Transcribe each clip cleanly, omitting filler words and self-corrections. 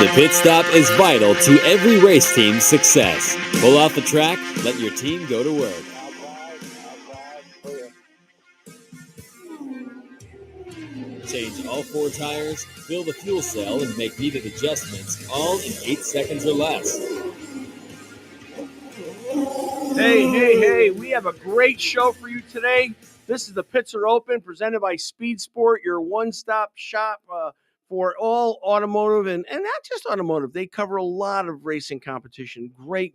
The pit stop is vital to every race team's success. Pull off the track, let your team go to work. Change all 4 tires, fill the fuel cell, and make needed adjustments, all in 8 seconds or less. Hey, we have a great show for you today. This is the Pits Are Open, presented by Speed Sport, your one-stop shop for all automotive and not just automotive. They cover a lot of racing competition. Great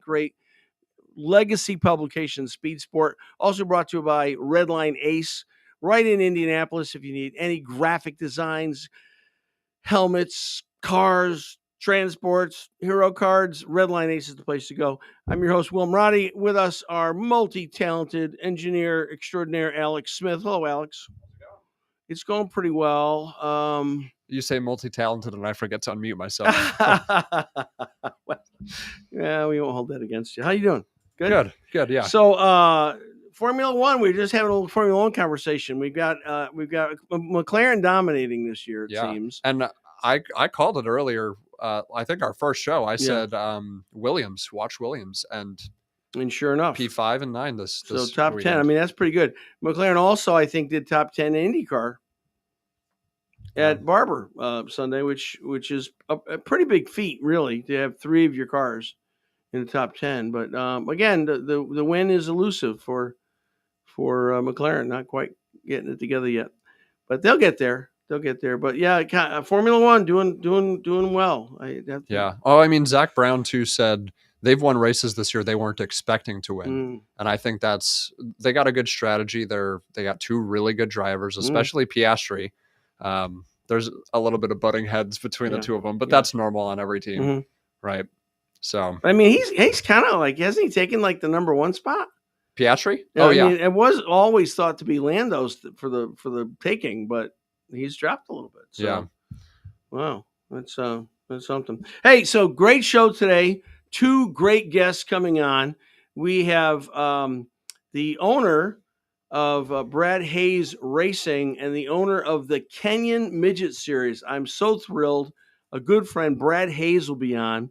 legacy publication, Speed Sport. Also brought to you by Redline Ace, right in Indianapolis. If you need any graphic designs, helmets, cars, transports, hero cards, Redline Ace is the place to go. I'm your host, Will Marotti. With us, our multi-talented engineer extraordinaire, Alex Smith. Hello, Alex. It's going pretty well. You say multi-talented and I forget to unmute myself. Well, yeah, we won't hold that against you. How you doing? Good, yeah. So, Formula One, we're just having a little Formula One conversation. We've got McLaren dominating this year, it seems. And I called it earlier. I think our first show, I said Williams, watch Williams, and sure enough, P5 and 9 this so top weekend. 10. I mean, that's pretty good. McLaren also, I think, did top 10 in IndyCar at Barber Sunday, which is a pretty big feat, really, to have 3 of your cars in the top 10. But again, the win is elusive for McLaren. Not quite getting it together yet, but they'll get there. But yeah, Formula One doing well. Oh, I mean, Zach Brown too said they've won races this year they weren't expecting to win, and I think they got a good strategy. They got 2 really good drivers, especially Piastri. There's a little bit of butting heads between the 2 of them, but that's normal on every team, right? So I mean, he's kind of like, hasn't he taken like the number 1 spot? Piastri? I mean, it was always thought to be Lando's for the taking, but he's dropped a little bit. So, wow, that's something. Hey, so great show today. 2 great guests coming on. We have the owner of Brad Hayes Racing and the owner of the Kenyon Midget Series. I'm so thrilled. A good friend, Brad Hayes, will be on.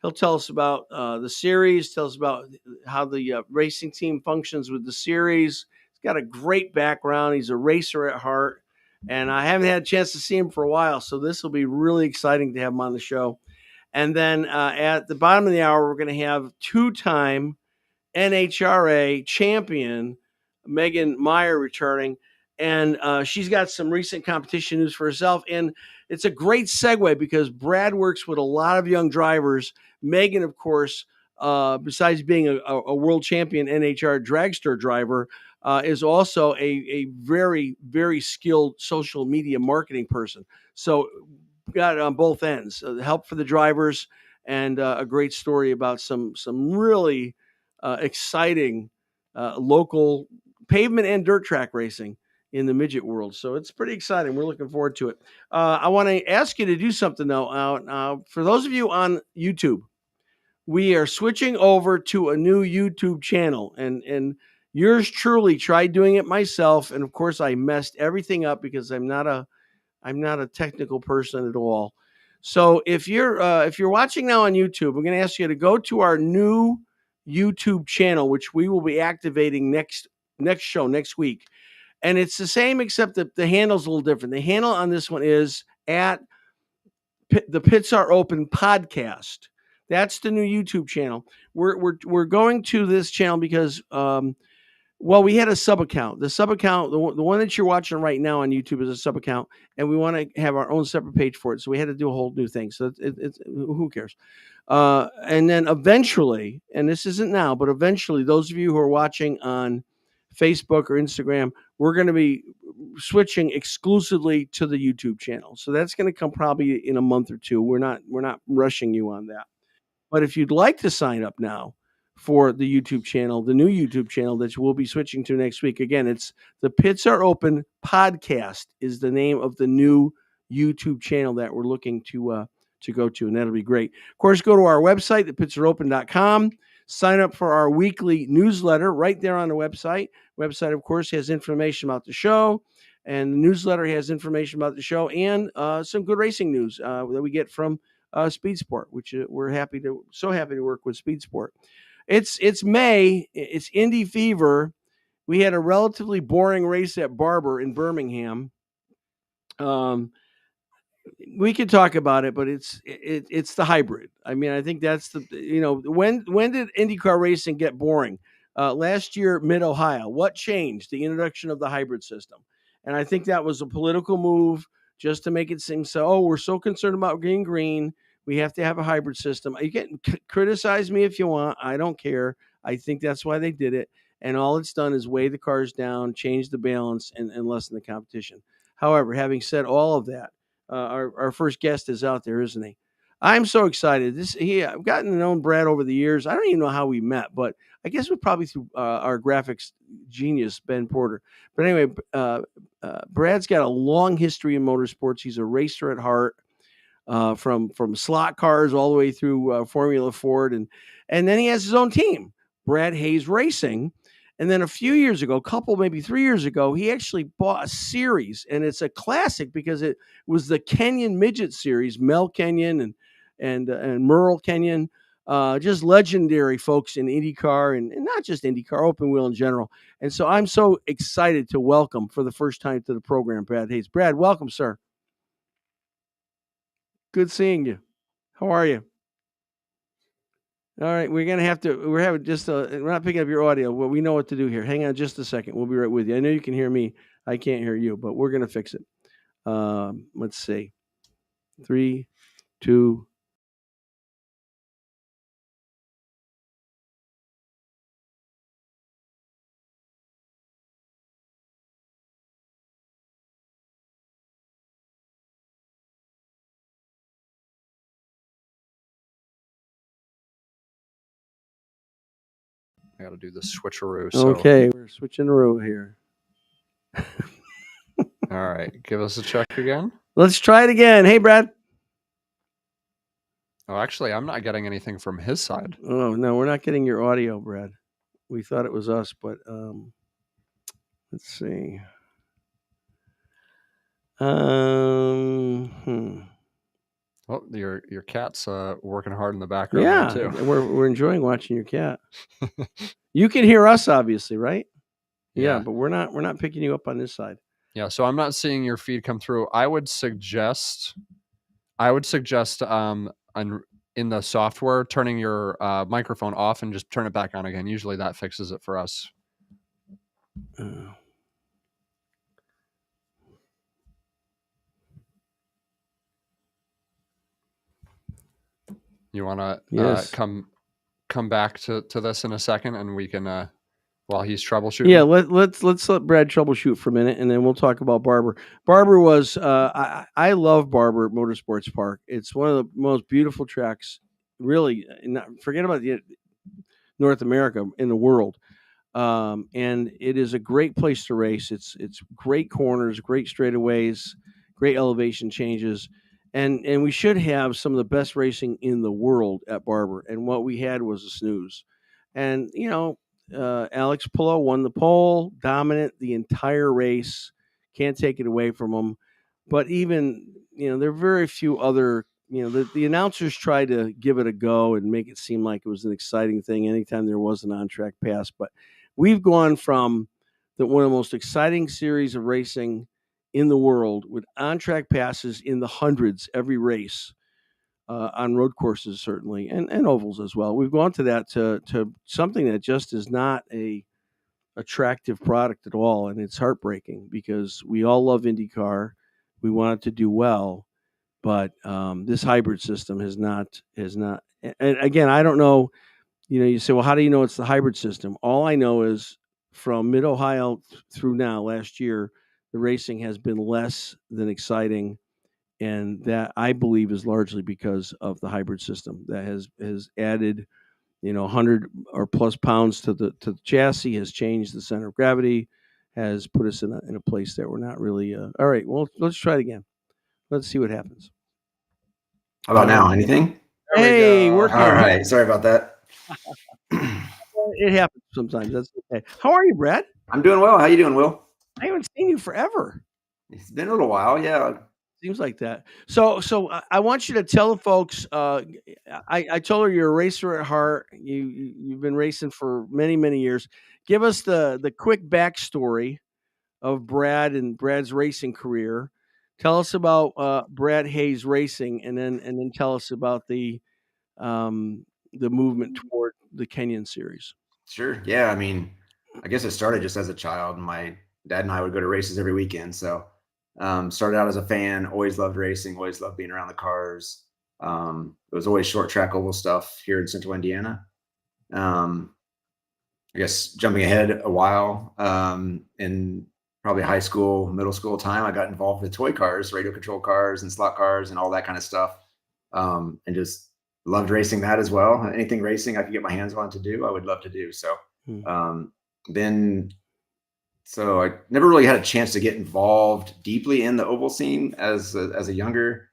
He'll tell us about the series, tell us about how the racing team functions with the series. He's got a great background. He's a racer at heart, and I haven't had a chance to see him for a while, so this will be really exciting to have him on the show. And then at the bottom of the hour, we're going to have 2-time NHRA champion Megan Meyer returning, and she's got some recent competition news for herself. And it's a great segue because Brad works with a lot of young drivers. Megan, of course, besides being a world champion NHR dragster driver, is also a very, very skilled social media marketing person. So got it on both ends, help for the drivers and a great story about some really exciting local pavement and dirt track racing in the midget world. So it's pretty exciting. We're looking forward to it. I want to ask you to do something, though. For those of you on YouTube, we are switching over to a new YouTube channel. And yours truly tried doing it myself. And, of course, I messed everything up because I'm not a technical person at all. So if you're watching now on YouTube, I'm going to ask you to go to our new YouTube channel, which we will be activating next show next week. And it's the same, except that the handle's a little different. The handle on this one is at the Pits Are Open podcast. That's the new YouTube channel. We're going to this channel because we had a sub account. The sub account, the one that you're watching right now on YouTube, is a sub account, and we want to have our own separate page for it. So we had to do a whole new thing. So it's who cares? And then eventually, and this isn't now, but eventually, those of you who are watching on Facebook or Instagram, we're going to be switching exclusively to the YouTube channel. So that's going to come probably in a month or 2. We're not rushing you on that. But if you'd like to sign up now for the YouTube channel, the new YouTube channel that we'll be switching to next week, again, it's the Pits Are Open podcast is the name of the new YouTube channel that we're looking to go to, and that'll be great. Of course, go to our website, thepitsareopen.com. Sign up for our weekly newsletter right there on the website. Website, of course, has information about the show, and the newsletter has information about the show and some good racing news that we get from Speed Sport, which we're so happy to work with Speed Sport. It's May. It's Indy Fever. We had a relatively boring race at Barber in Birmingham. We could talk about it, but it's the hybrid. I mean, I think that's when did IndyCar racing get boring? Last year, Mid Ohio. What changed? The introduction of the hybrid system, and I think that was a political move just to make it seem so. Oh, we're so concerned about green. We have to have a hybrid system. You can criticize me if you want. I don't care. I think that's why they did it. And all it's done is weigh the cars down, change the balance, and lessen the competition. However, having said all of that, our first guest is out there, isn't he? I'm so excited. I've gotten to know Brad over the years. I don't even know how we met, but I guess we're probably through our graphics genius, Ben Porter. But anyway, Brad's got a long history in motorsports. He's a racer at heart, from slot cars all the way through Formula Ford, and then he has his own team, Brad Hayes Racing. And then a few years ago, maybe 3 years ago, he actually bought a series, and it's a classic because it was the Kenyon Midget Series, Mel Kenyon and Merle Kenyon, just legendary folks in IndyCar and not just IndyCar, open wheel in general. And so I'm so excited to welcome for the first time to the program, Brad Hayes. Brad, welcome, sir. Good seeing you. How are you? All right, we're not picking up your audio. Well, we know what to do here. Hang on just a second. We'll be right with you. I know you can hear me. I can't hear you, but we're going to fix it. Let's see. 3, 2. I got to do the switcheroo. So. Okay, we're switching a row here. All right, give us a check again. Let's try it again. Hey, Brad. Oh, actually, I'm not getting anything from his side. Oh, no, we're not getting your audio, Brad. We thought it was us, but let's see. Oh, your cat's working hard in the background. Yeah, too. We're enjoying watching your cat. You can hear us, obviously, right? Yeah, but we're not picking you up on this side. Yeah, so I'm not seeing your feed come through. I would suggest in the software turning your microphone off and just turn it back on again. Usually that fixes it for us. You want to come back to this in a second, and we can while he's troubleshooting. Yeah, let's let Brad troubleshoot for a minute, and then we'll talk about Barber. Barber was I love Barber Motorsports Park. It's one of the most beautiful tracks, really. Forget about the North America, in the world. And it is a great place to race. It's great corners, great straightaways, great elevation changes, and we should have some of the best racing in the world at Barber. And what we had was a snooze. And Alex Palou won the pole, dominant the entire race. Can't take it away from him. But even there are very few other. The announcers tried to give it a go and make it seem like it was an exciting thing anytime there was an on-track pass. But we've gone from one of the most exciting series of racing in the world with on-track passes in the hundreds every race, on road courses certainly, and ovals as well. We've gone to that to something that just is not a attractive product at all, and it's heartbreaking because we all love IndyCar. We want it to do well, but this hybrid system has not. And again, I don't know. You say, well, how do you know it's the hybrid system? All I know is from Mid Ohio through now, last year, the racing has been less than exciting, and that I believe is largely because of the hybrid system that has added 100 or plus pounds to the chassis, has changed the center of gravity, has put us in a place that we're not really. All right, well, let's try it again. Let's see what happens. How about now? Anything? Hey, we're all right. Sorry about that. It happens sometimes. That's okay. How are you, Brad? I'm doing well. How you doing, Will? I haven't seen you forever. It's been a little while. Yeah. Seems like that. So I want you to tell the folks. I told her you're a racer at heart. You've been racing for many years. Give us the quick backstory of Brad and Brad's racing career. Tell us about Brad Hayes Racing, and then tell us about the movement toward the Kenyon Series. Sure. Yeah. I mean, I guess it started just as a child. My dad and I would go to races every weekend. So started out as a fan, always loved racing, always loved being around the cars. It was always short track oval stuff here in Central Indiana. I guess jumping ahead a while, in probably high school, middle school time, I got involved with toy cars, radio control cars and slot cars and all that kind of stuff. And just loved racing that as well. Anything racing I could get my hands on to do, I would love to do. So so I never really had a chance to get involved deeply in the oval scene as a younger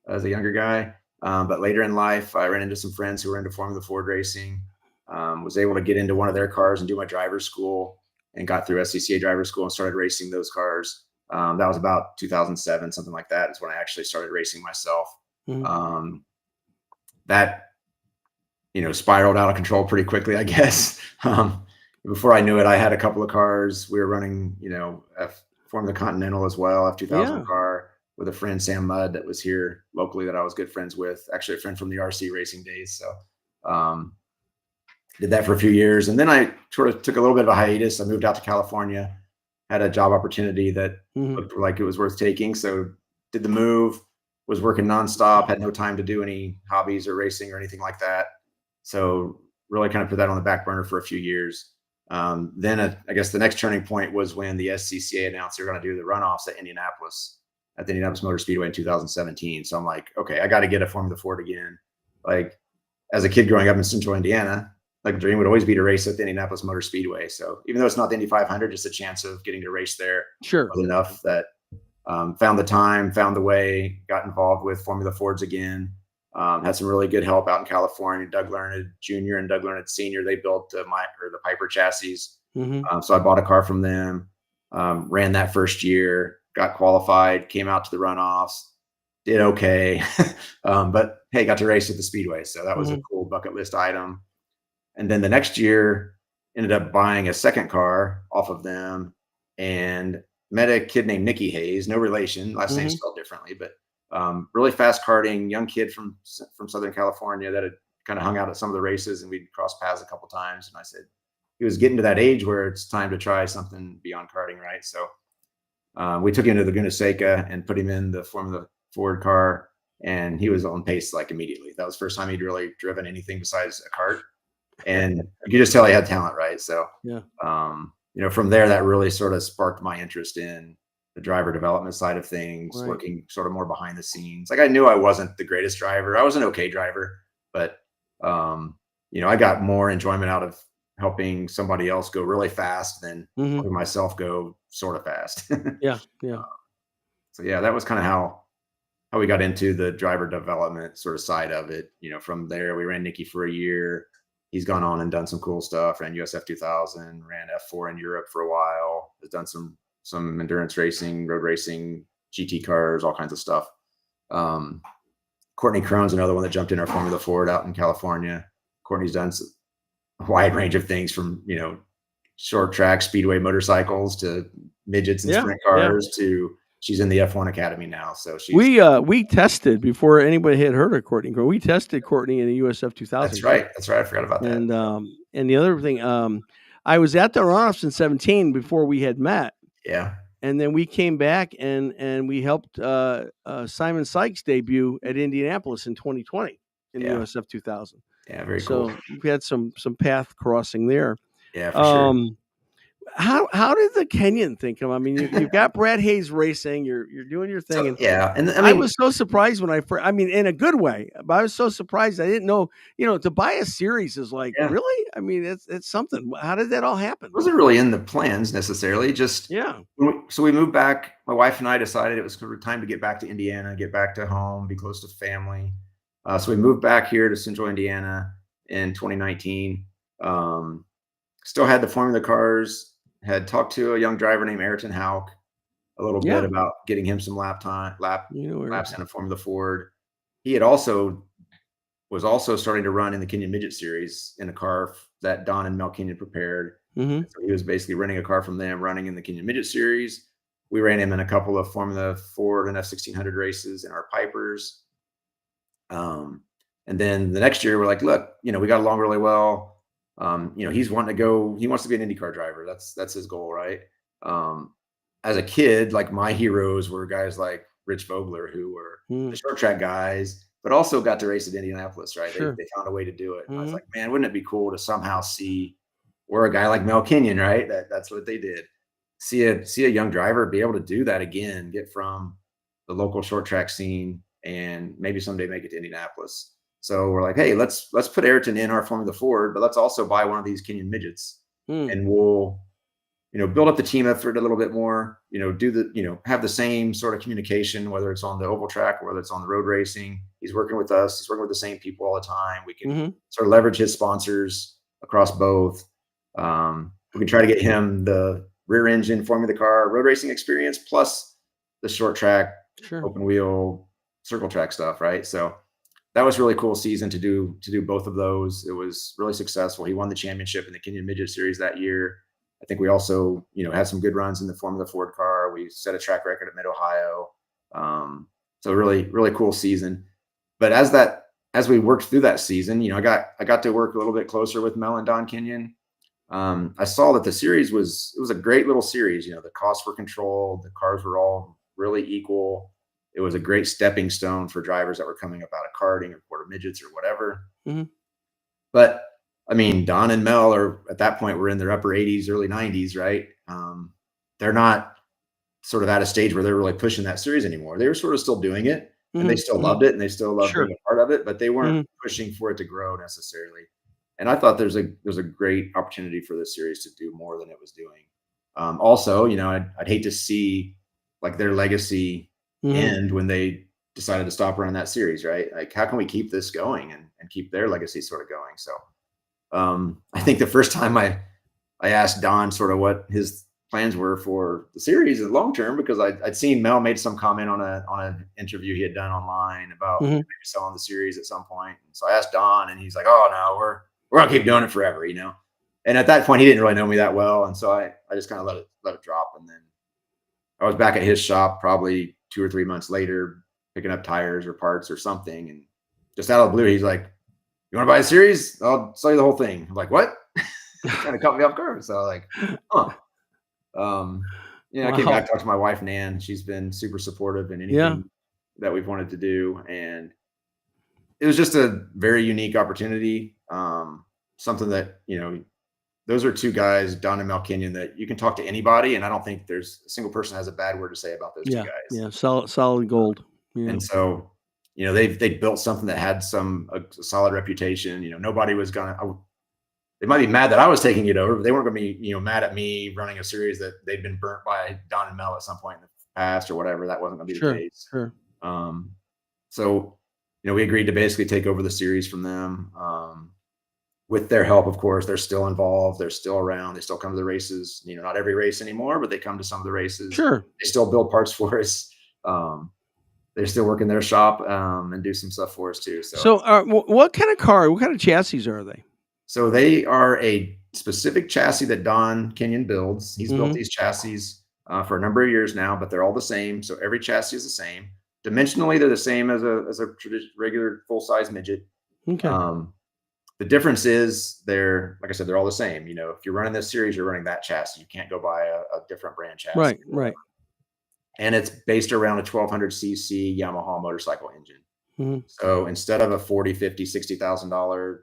guy. But later in life, I ran into some friends who were into Formula Ford racing. Was able to get into one of their cars and do my driver's school, and got through SCCA driver's school and started racing those cars. That was about 2007, something like that, is when I actually started racing myself. That, spiraled out of control pretty quickly, I guess. Before I knew it, I had a couple of cars. We were running, Formula Continental as well, F2000 car with a friend, Sam Mudd, that was here locally that I was good friends with. Actually, a friend from the RC racing days. So did that for a few years. And then I sort of took a little bit of a hiatus. I moved out to California, had a job opportunity that looked like it was worth taking. So did the move, was working nonstop, had no time to do any hobbies or racing or anything like that. So really kind of put that on the back burner for a few years. Then I guess the next turning point was when the SCCA announced they were going to do the runoffs at Indianapolis, at the Indianapolis Motor Speedway in 2017. So I'm like, okay, I got to get a Formula Ford again. Like, as a kid growing up in Central Indiana, like, dream would always be to race at the Indianapolis Motor Speedway. So even though it's not the Indy 500, just a chance of getting to race there was enough that found the time, found the way, got involved with Formula Fords again. Had some really good help out in California. Doug Learned Jr. and Doug Learned Sr., they built the Piper chassis. So I bought a car from them, ran that first year, got qualified, came out to the runoffs, did okay. But hey, got to race at the Speedway. So that was a cool bucket list item. And then the next year ended up buying a second car off of them and met a kid named Nicky Hayes, no relation, last name spelled differently, but really fast karting, young kid from Southern California that had kind of hung out at some of the races, and we'd crossed paths a couple times. And I said, he was getting to that age where it's time to try something beyond karting, right? So we took him to Laguna Seca and put him in the Formula Ford car, and he was on pace like immediately. That was the first time he'd really driven anything besides a kart. And you could just tell he had talent, right? So, from there, that really sort of sparked my interest in the driver development side of things, working sort of more behind the scenes. Like, I knew I wasn't the greatest driver. I was an okay driver, but, I got more enjoyment out of helping somebody else go really fast than helping myself go sort of fast. So that was kind of how we got into the driver development sort of side of it. From there, we ran Nicky for a year. He's gone on and done some cool stuff, ran USF 2000, ran F4 in Europe for a while, has done some endurance racing, road racing, GT cars, all kinds of stuff. Courtney Crone's another one that jumped in our Formula Ford out in California. Courtney's done a wide range of things from, short track speedway motorcycles to midgets and sprint cars to she's in the F1 Academy now. So we tested before anybody had heard of Courtney. We tested Courtney in the USF 2000. That's right. I forgot about that. And the other thing, I was at the runoffs in 17 before we had met. Yeah. And then we came back and we helped Simon Sykes debut at Indianapolis in 2020 in the USF 2000. Yeah, very cool. So we had some path crossing there. Yeah, for sure. How did the Kenyon think of? I mean, you've got Brad Hayes Racing. You're doing your thing. And I was so surprised when in a good way. But I was so surprised. I didn't know. To buy a series is like really. I mean, it's something. How did that all happen? It wasn't really in the plans necessarily. Just So we moved back. My wife and I decided it was time to get back to Indiana, get back to home, be close to family. So we moved back here to Central Indiana in 2019. Still had the Formula cars. Had talked to a young driver named Ayrton Hauk a little Yeah. bit about getting him some laps You know where in a Formula Ford. He was also starting to run in the Kenyon Midget Series in a car that Don and Mel Kenyon prepared. Mhm. So he was basically renting a car from them, running in the Kenyon Midget Series. We ran him in a couple of Formula Ford and F1600 races in our Pipers. And then the next year, we're like, look, we got along really well. He wants to be an IndyCar driver. That's his goal, right? As a kid, like my heroes were guys like Rich Vogler, who were the short track guys, but also got to race at Indianapolis, right? Sure. They found a way to do it. And I was Mhm. like, man, wouldn't it be cool to somehow see where a guy like Mel Kenyon, right? That's what they did. See a young driver be able to do that again, get from the local short track scene and maybe someday make it to Indianapolis. So we're like, hey, let's put Ayrton in our Formula Ford, but let's also buy one of these Kenyon midgets, and we'll build up the team effort a little bit more. Have the same sort of communication, whether it's on the oval track or whether it's on the road racing. He's working with us. He's working with the same people all the time. We can sort of leverage his sponsors across both. We can try to get him the rear engine Formula car road racing experience plus the short track, open wheel, circle track stuff, right? So that was a really cool season to do both of those. It was really successful. He won the championship in the Kenyon Midget Series that year. I think we also, had some good runs in the Formula Ford car. We set a track record at Mid-Ohio. So really, really cool season. But as we worked through that season, I got to work a little bit closer with Mel and Don Kenyon. I saw that the series was a great little series. The costs were controlled. The cars were all really equal. It was a great stepping stone for drivers that were coming up out of karting or quarter midgets or whatever. But I mean, Don and Mel are at that point were in their upper 80s, early 90s, right? They're not sort of at a stage where they're really pushing that series anymore. They were sort of still doing it, and they still loved it, and they still loved being a part of it, but they weren't pushing for it to grow necessarily. And I thought there's a great opportunity for this series to do more than it was doing. Also, I'd hate to see like their legacy end when they decided to stop running that series, right? Like, how can we keep this going and keep their legacy sort of going? So I think the first time I asked Don sort of what his plans were for the series in long term, because I'd seen Mel made some comment on an interview he had done online about maybe selling the series at some point. And so I asked Don, and he's like, "Oh no, we're gonna keep doing it forever," And at that point, he didn't really know me that well, and so I just kind of let it drop. And then I was back at his shop probably 2 or 3 months later, picking up tires or parts or something, and just out of the blue, he's like, "You want to buy a series? I'll sell you the whole thing." I'm like, "What?" Kind of caught me off guard. So I was like, "Huh." I came back, talked to my wife, Nan. She's been super supportive in anything that we've wanted to do. And it was just a very unique opportunity. Something that, those are two guys, Don and Mel Kenyon, that you can talk to anybody. And I don't think there's a single person has a bad word to say about those two guys. Yeah. Solid gold. Yeah. And so, they built something that had a solid reputation. Nobody was they might be mad that I was taking it over, but they weren't going to be, mad at me running a series that they'd been burnt by Don and Mel at some point in the past or whatever. That wasn't going to be the case. Sure. So, we agreed to basically take over the series from them. With their help, of course, they're still involved. They're still around. They still come to the races. Not every race anymore, but they come to some of the races. Sure. They still build parts for us. They still work in their shop and do some stuff for us too. So what kind of car? What kind of chassis are they? So they are a specific chassis that Don Kenyon builds. He's built these chassis for a number of years now, but they're all the same. So every chassis is the same. Dimensionally, they're the same as a regular full-size midget. Okay. The difference is like I said, they're all the same. If you're running this series, you're running that chassis. You can't go buy a different brand chassis. Right. And it's based around a 1200cc Yamaha motorcycle engine. So instead of a $40,000, $50,000, $60,000,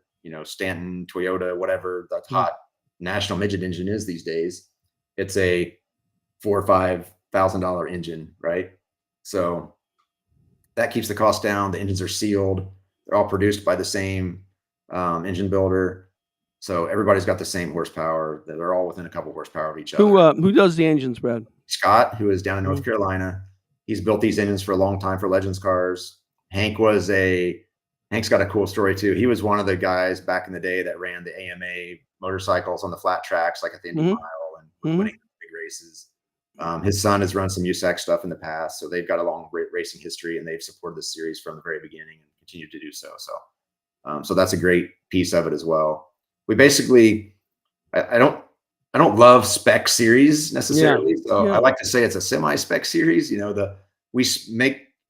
Stanton, Toyota, whatever the hot national midget engine is these days, it's a $4,000 or $5,000 engine, right? So that keeps the cost down. The engines are sealed. They're all produced by the same engine builder. So everybody's got the same horsepower. They're all within a couple horsepower of each other. Who does the engines, Brad? Scott, who is down in North Carolina. He's built these engines for a long time for Legends cars. Hank's got a cool story too. He was one of the guys back in the day that ran the AMA motorcycles on the flat tracks, like at the Indy Mile, and was winning big races. His son has run some USAC stuff in the past, so they've got a long racing history, and they've supported this series from the very beginning and continue to do so. So that's a great piece of it as well. We basically, I don't love spec series necessarily. So I like to say it's a semi-spec series.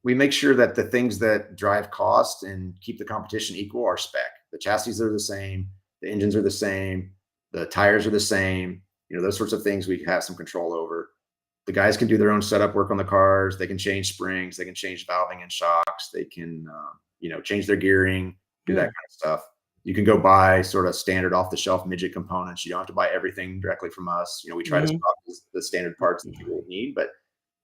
We make sure that the things that drive cost and keep the competition equal are spec. The chassis are the same, the engines are the same, the tires are the same. Those sorts of things we have some control over. The guys can do their own setup work on the cars. They can change springs. They can change valving and shocks. They can, change their gearing, do that kind of stuff. You can go buy sort of standard off-the-shelf midget components. You don't have to buy everything directly from us. We try to stock the standard parts that people need. But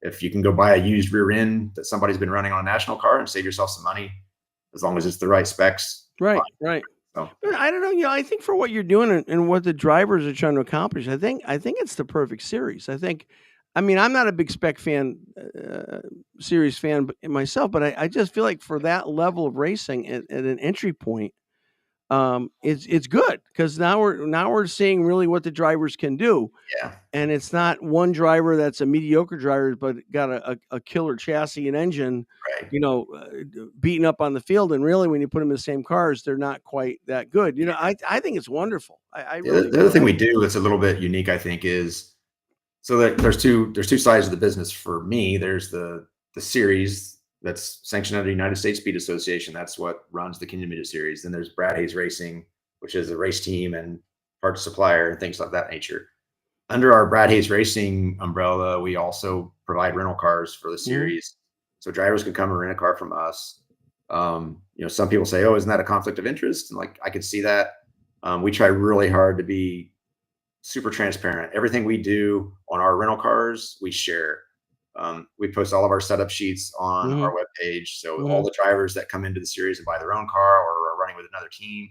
if you can go buy a used rear end that somebody's been running on a national car and save yourself some money, as long as it's the right specs. Right. So. But I don't know. I think for what you're doing and what the drivers are trying to accomplish, I think it's the perfect series. I'm not a big spec fan, series fan myself, but I just feel like for that level of racing at an entry point, it's good because now we're seeing really what the drivers can do. Yeah, and it's not one driver that's a mediocre driver, but got a killer chassis and engine, right. Beating up on the field. And really, when you put them in the same cars, they're not quite that good. I think it's wonderful. The other thing we do that's a little bit unique, I think, is. So there's two sides of the business for me. There's the series that's sanctioned under the United States Speed Association. That's what runs the Kenyon Midget Series. Then there's Brad Hayes Racing, which is a race team and parts supplier and things like that nature. Under our Brad Hayes Racing umbrella, we also provide rental cars for the series. So drivers can come and rent a car from us. Some people say, "Oh, isn't that a conflict of interest?" And I could see that. We try really hard to be super transparent. Everything we do on our rental cars, we share. We post all of our setup sheets on our webpage. So all the drivers that come into the series and buy their own car or are running with another team,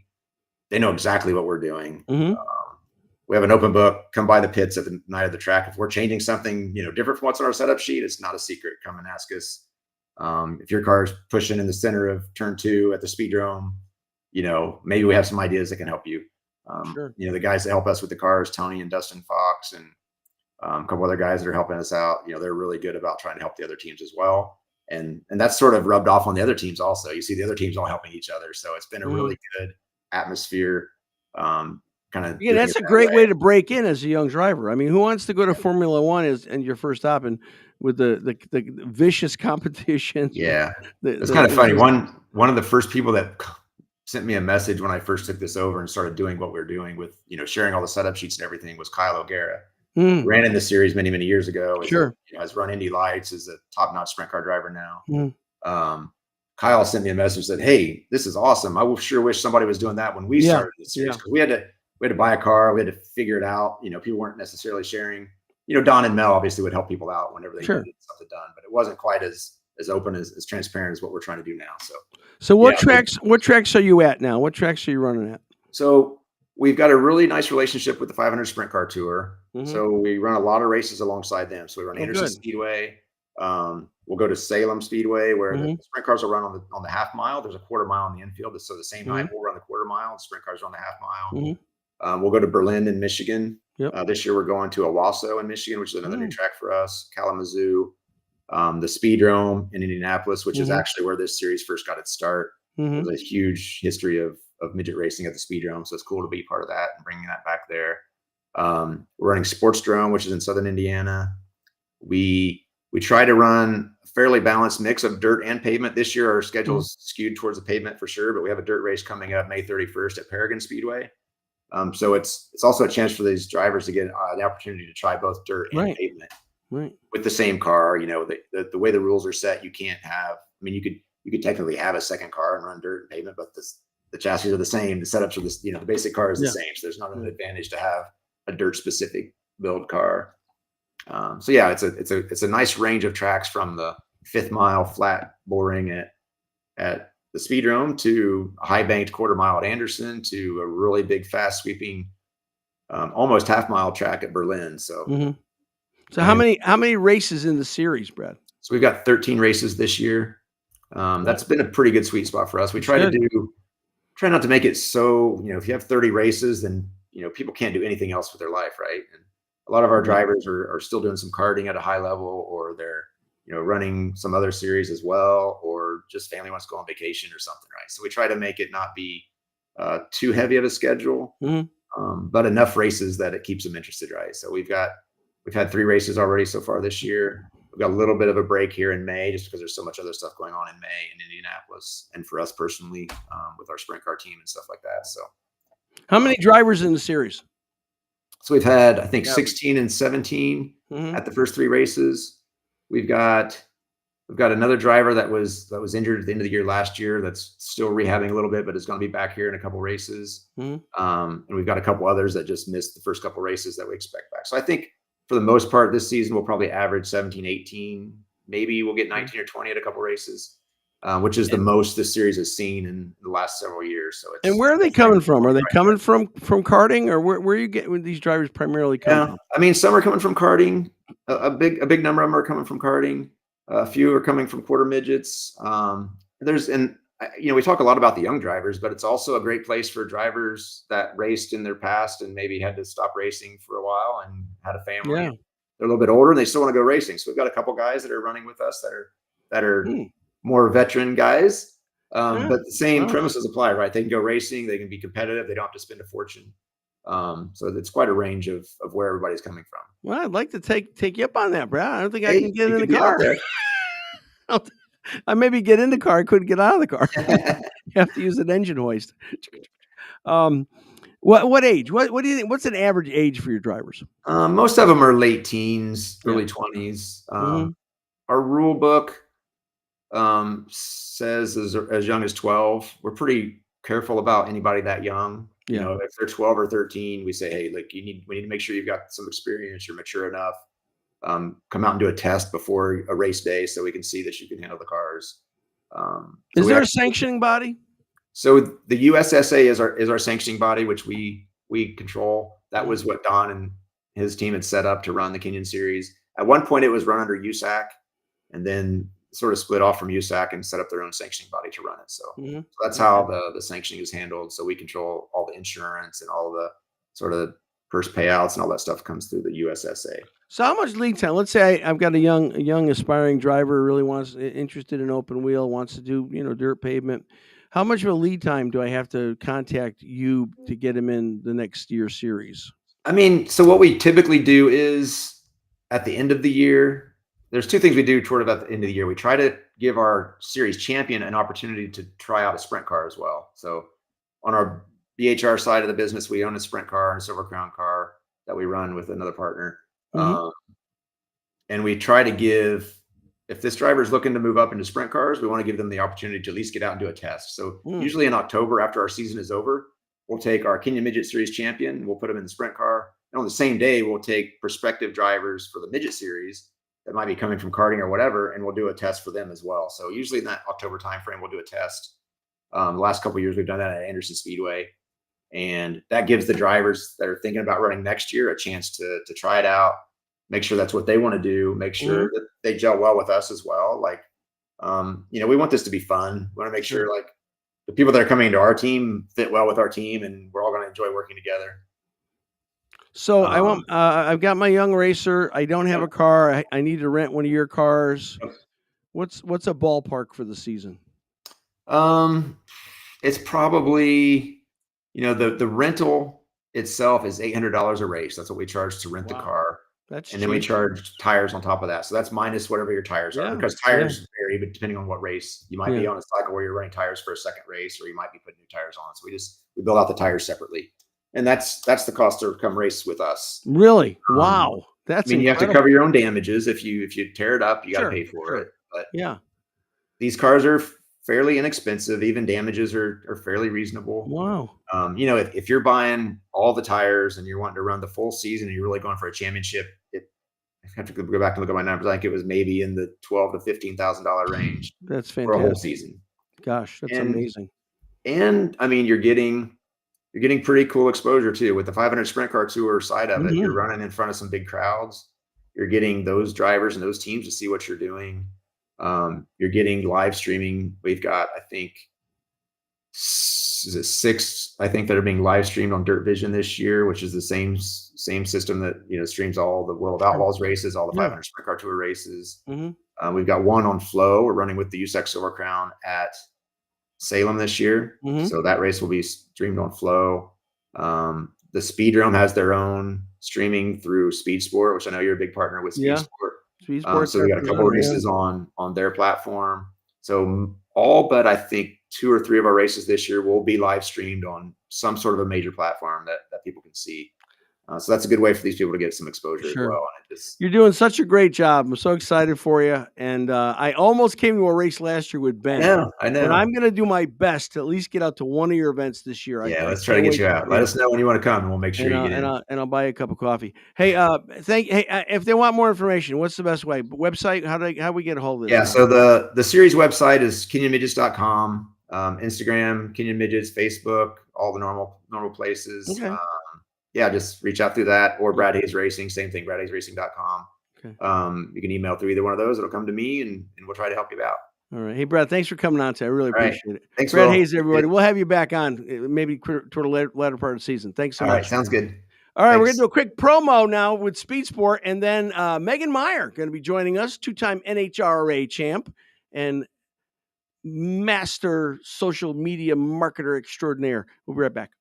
they know exactly what we're doing. We have an open book. Come by the pits at the night of the track. If we're changing something, different from what's on our setup sheet, it's not a secret. Come and ask us. If your car is pushing in the center of turn 2 at the speedrome, maybe we have some ideas that can help you. Sure. The guys that help us with the cars, Tony and Dustin Fox, and a couple other guys that are helping us out. They're really good about trying to help the other teams as well. And that's sort of rubbed off on the other teams also. You see the other teams all helping each other. So it's been a really good atmosphere. That's a great way to break in as a young driver. Who wants to go to Formula One and your first stop and with the vicious competition? Yeah. It's kind of funny. One of the first people that sent me a message when I first took this over and started doing what we're doing with, sharing all the setup sheets and everything was Kyle O'Gara. Ran in the series many, many years ago. Sure. Has run Indy Lights, is a top-notch sprint car driver now. Kyle sent me a message that, "Hey, this is awesome. I sure wish somebody was doing that when we started this series." Because we had to buy a car. We had to figure it out. People weren't necessarily sharing. Don and Mel obviously would help people out whenever they needed something done, but it wasn't quite as open, as transparent as what we're trying to do now. So what tracks are you at now? What tracks are you running at? So we've got a really nice relationship with the 500 Sprint Car Tour. So we run a lot of races alongside them. So we run Anderson Speedway. We'll go to Salem Speedway where the sprint cars will run on the half mile. There's a quarter mile in the infield. So the same night we'll run the quarter mile. The sprint cars run the half mile. We'll go to Berlin in Michigan. This year we're going to Owasso in Michigan, which is another new track for us. Kalamazoo. The Speedrome in Indianapolis, which is actually where this series first got its start. There's a huge history of midget racing at the Speedrome, so it's cool to be part of that and bringing that back there. We're running Sportsdrome, which is in southern Indiana. We try to run a fairly balanced mix of dirt and pavement. This year our schedule is skewed towards the pavement for sure, but we have a dirt race coming up May 31st at Paragon Speedway. So it's also a chance for these drivers to get the opportunity to try both dirt and pavement. Right. With the same car. The way the rules are set, you can't have. You could technically have a second car and run dirt and pavement, but the chassis are the same. The setups are the basic car is the same. So there's not an advantage to have a dirt specific build car. It's a nice range of tracks from the 5th mile flat boring at the Speedrome to a high banked quarter mile at Anderson to a really big fast sweeping almost half mile track at Berlin. So. So how many races in the series, Brad? So we've got 13 races this year. That's been a pretty good sweet spot for us. We try not to make it so, if you have 30 races, then, people can't do anything else with their life. Right. a lot of our drivers are still doing some karting at a high level, or they're, running some other series as well, or just family wants to go on vacation or something, right? So we try to make it not be too heavy of a schedule, but enough races that it keeps them interested, right? So we've had 3 races already so far this year. We've got a little bit of a break here in May, just because there's so much other stuff going on in May in Indianapolis, and for us personally, with our sprint car team and stuff like that. So, how many drivers in the series? So we've had, I think, 16 and 17 at the first 3 races. We've got another driver that was injured at the end of the year last year, that's still rehabbing a little bit, but is going to be back here in a couple races. And we've got a couple others that just missed the first couple races that we expect back. So I think for the most part this season we'll probably average 17, 18. Maybe we'll get 19 or 20 at a couple races, which is the most this series has seen in the last several years. So and where are they coming from? Are they coming from karting, or where are you getting these drivers primarily coming from? I mean, some are coming from karting. A big number of them are coming from karting. A few are coming from quarter midgets. We talk a lot about the young drivers, but it's also a great place for drivers that raced in their past and maybe had to stop racing for a while and had a family. Yeah. They're a little bit older and they still want to go racing. So we've got a couple guys that are running with us that are more veteran guys. But the same premises apply, right? They can go racing, they can be competitive, they don't have to spend a fortune. So it's quite a range of where everybody's coming from. Well, I'd like to take you up on that, Brad. I don't think I can get in the car. I maybe get in the car. I couldn't get out of the car. You have to use an engine hoist. What age? What do you think? What's an average age for your drivers? Most of them are late teens, early 20s. Our rule book says as young as 12. We're pretty careful about anybody that young. If they're 12 or 13, we say, hey, look, we need to make sure you've got some experience, you're mature enough. Come out and do a test before a race day so we can see that you can handle the cars. Is there a sanctioning body? So the USSA is our sanctioning body, which we control. That was what Don and his team had set up to run the Kenyon Series. At one point, it was run under USAC, and then sort of split off from USAC and set up their own sanctioning body to run it. So, so that's how the sanctioning is handled. So we control all the insurance and all the sort of purse payouts and all that stuff comes through the USSA. So how much lead time? Let's say I've got a young aspiring driver, really interested in open wheel, wants to do dirt pavement. How much of a lead time do I have to contact you to get him in the next year's series? I mean, so what we typically do is at the end of the year, there's 2 things we do toward about the end of the year. We try to give our series champion an opportunity to try out a sprint car as well. So on our BHR side of the business, we own a sprint car and a Silver Crown car that we run with another partner. And we try to give, if this driver is looking to move up into sprint cars, we want to give them the opportunity to at least get out and do a test. So usually in October, after our season is over, we'll take our Kenyon Midget Series champion, we'll put him in the sprint car. And on the same day, we'll take prospective drivers for the Midget Series that might be coming from karting or whatever, and we'll do a test for them as well. So usually in that October timeframe, we'll do a test. The last couple of years, we've done that at Anderson Speedway. And that gives the drivers that are thinking about running next year a chance to try it out, make sure that's what they want to do, make sure that they gel well with us as well. Like, we want this to be fun. We want to make sure like the people that are coming into our team fit well with our team, and we're all going to enjoy working together. So I've got my young racer. I don't have a car. I need to rent one of your cars. What's a ballpark for the season? It's probably, the rental itself is $800 a race. That's what we charge to rent the car. That's and cheap. Then we charge tires on top of that. So that's minus whatever your tires are, because tires vary depending on what race. You might be on a cycle where you're running tires for a second race, or you might be putting new tires on. So we build out the tires separately. And that's the cost to come race with us. Really? Wow. That's you have to cover your own damages. If you tear it up, you got to pay for it. But these cars are fairly inexpensive. Even damages are fairly reasonable. Wow. If you're buying all the tires and you're wanting to run the full season and you're really going for a championship, I have to go back and look at my numbers. I think it was maybe in the $12,000 to $15,000 range. That's fantastic. For a whole season. Gosh, that's amazing. And I mean, you're getting pretty cool exposure too with the 500 Sprint Car Tour side of it. You're running in front of some big crowds. You're getting those drivers and those teams to see what you're doing. You're getting live streaming. We've got, I think, 6, I think, that are being live streamed on Dirt Vision this year, which is the same system that, you know, streams all the World of Outlaws races, all the 500 Sprint Car Tour races. Mm-hmm. We've got one on Flow. We're running with the USAC Silver Crown at Salem this year. Mm-hmm. So that race will be streamed on Flow. The Speedrome has their own streaming through Speed Sport, which I know you're a big partner with Speed Sport. So we got a couple of races on their platform. So all but I think 2 or 3 of our races this year will be live streamed on some sort of a major platform that people can see. So that's a good way for these people to get some exposure as well. And you're doing such a great job. I'm so excited for you. And I almost came to a race last year with Ben. I know. But I'm going to do my best to at least get out to one of your events this year. Let's try to get you out. Let us know when you want to come, and we'll make sure you get in. And I'll buy you a cup of coffee. Hey, if they want more information, what's the best way? Website? How we get a hold of this? Yeah, so the series website is kenyonmidgets.com, Instagram, Kenyon Midgets, Facebook, all the normal places. Okay. Just reach out through that, or Brad Hayes Racing, same thing, bradhayesracing.com. Okay. You can email through either one of those. It'll come to me, and we'll try to help you out. All right. Hey, Brad, thanks for coming on today. I really appreciate it. Thanks, Brad Hayes, everybody. We'll have you back on maybe toward the latter part of the season. Thanks so much. All right. Sounds good. All right. We're going to do a quick promo now with Speed Sport, and then Megan Meyer going to be joining us, 2-time NHRA champ and master social media marketer extraordinaire. We'll be right back.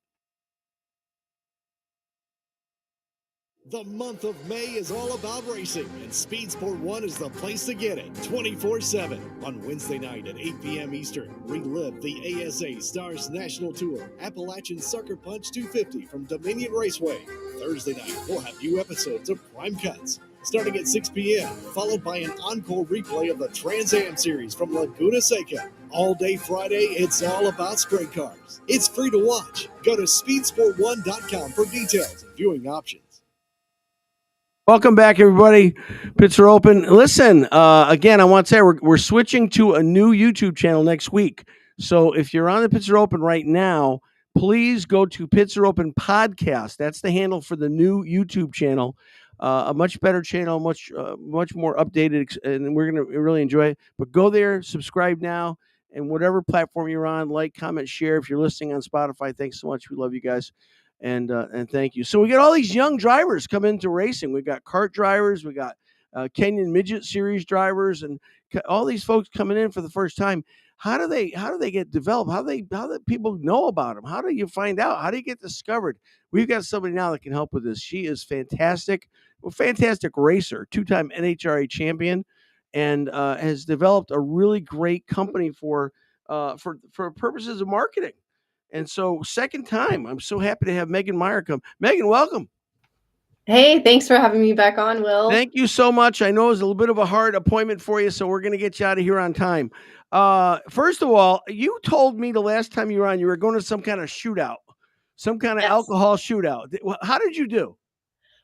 The month of May is all about racing, and Speed Sport 1 is the place to get it 24/7. On Wednesday night at 8 p.m. Eastern, relive the ASA Stars National Tour Appalachian Sucker Punch 250 from Dominion Raceway. Thursday night, we'll have new episodes of Prime Cuts starting at 6 p.m., followed by an encore replay of the Trans Am Series from Laguna Seca. All day Friday, it's all about sprint cars. It's free to watch. Go to speedsport1.com for details and viewing options. Welcome back, everybody. Pits are open. Listen, again, I want to say we're switching to a new YouTube channel next week. So if you're on the Pits are Open right now, please go to Pits are Open Podcast. That's the handle for the new YouTube channel. A much better channel, much more updated, and we're going to really enjoy it. But go there, subscribe now, and whatever platform you're on, like, comment, share. If you're listening on Spotify, thanks so much. We love you guys. And thank you. So we got all these young drivers come into racing. We got kart drivers, we got Kenyon Midget Series drivers, and all these folks coming in for the first time. How do they get developed? How do people know about them? How do you find out? How do you get discovered? We've got somebody now that can help with this. She is fantastic, fantastic racer, 2-time NHRA champion, and has developed a really great company for purposes of marketing. And so, second time, I'm so happy to have Megan Meyer come. Megan, welcome. Hey, thanks for having me back on, Will. Thank you so much. I know it was a little bit of a hard appointment for you, so we're going to get you out of here on time. First of all, you told me the last time you were on, you were going to some kind of shootout, some kind of alcohol shootout. How did you do?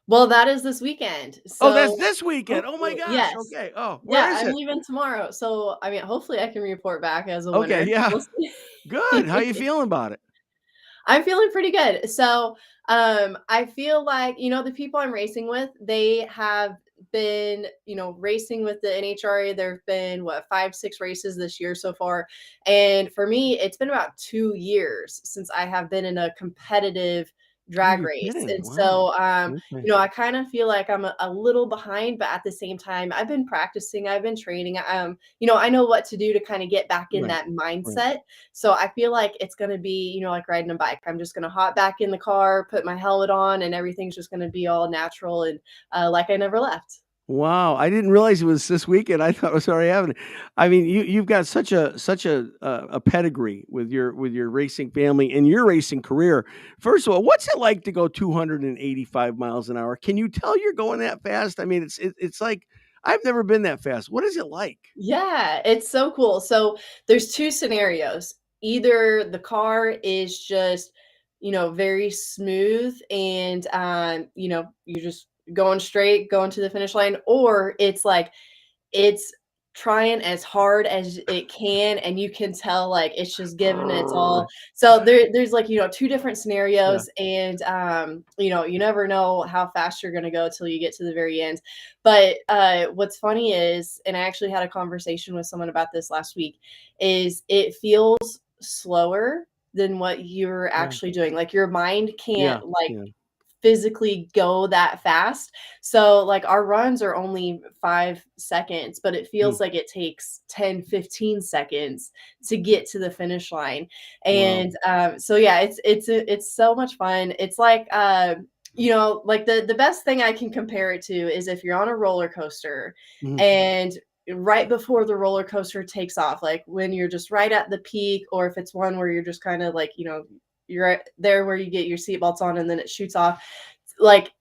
Well, that is this weekend. So, that's this weekend. Oh my gosh. Yes. Okay. Oh, where is it? I'm leaving tomorrow. So, I mean, hopefully I can report back as a winner. Okay, yeah. Good. How are you feeling about it? I'm feeling pretty good. So, I feel like, the people I'm racing with, they have been, racing with the NHRA. There've been 5-6 races this year so far. And for me, it's been about 2 years since I have been in a competitive drag race. And so, I kind of feel like I'm a little behind, but at the same time, I've been practicing, I've been training. I know what to do to kind of get back in that mindset. Right. So I feel like it's going to be, like riding a bike. I'm just going to hop back in the car, put my helmet on, and everything's just going to be all natural and like I never left. Wow, I didn't realize it was this weekend. I thought it was already happening. I mean, you've got such a pedigree with your racing family and your racing career. First of all, what's it like to go 285 miles an hour? Can you tell you're going that fast? I mean, it's like I've never been that fast. What is it like? Yeah, it's so cool. So there's 2 scenarios. Either the car is just, very smooth and you just going straight, going to the finish line, or it's like it's trying as hard as it can, and you can tell like it's just giving its all. So there's like 2 different scenarios, and you never know how fast you're gonna go till you get to the very end. But what's funny is, and I actually had a conversation with someone about this last week, is it feels slower than what you're Yeah. actually doing. Like your mind Yeah. can't like Yeah. physically go that fast. So like our runs are only 5 seconds, but it feels like it takes 10, 15 seconds to get to the finish line. Wow. And so yeah, it's so much fun. It's like you know, like the best thing I can compare it to is if you're on a roller coaster Mhm. and right before the roller coaster takes off, like when you're just right at the peak, or if it's one where you're just kind of like, you know, you're right there where you get your seatbelts on and then it shoots off. Like,